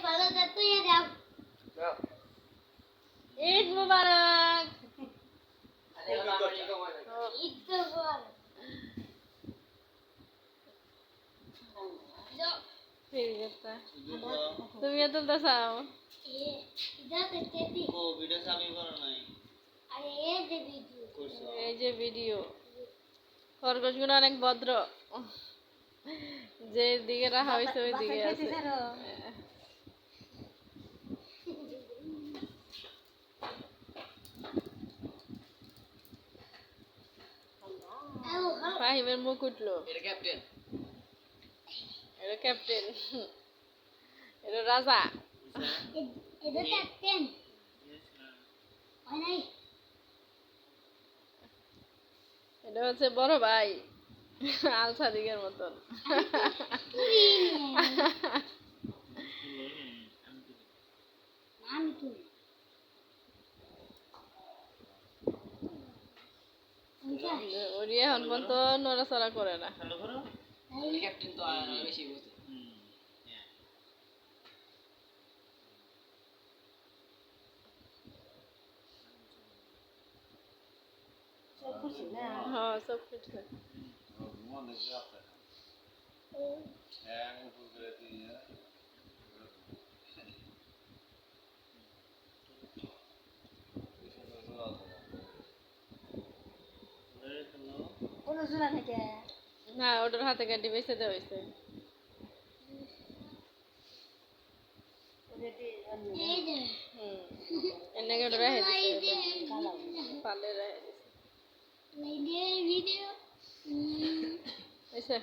ভালো তুই যাও ঈদ মুবারক ঈদ মুবারক তুমি এত চাও এই যে ভিডিও খরগোশগুলো অনেক ভদ্র যে দিকে রাখা হয়েছে ওই দিকে আছে ফাহিমের মুখ উঠলো এটা ক্যাপ্টেন এটা রাজা এটা ক্যাপ্টেন এটা হচ্ছে বড় ভাই আলসাদিকের মতন ওরি এখন পর্যন্ত নড়াচড়া করে না ক্যাপ্টেন তো বেশি বুঝে हाँ सब कुछ है না ওটার হাতে গাড়ি বেঁচে দেওয়া হয়েছে এনে ওটা রেখে দিছে পালে রেখে দিছে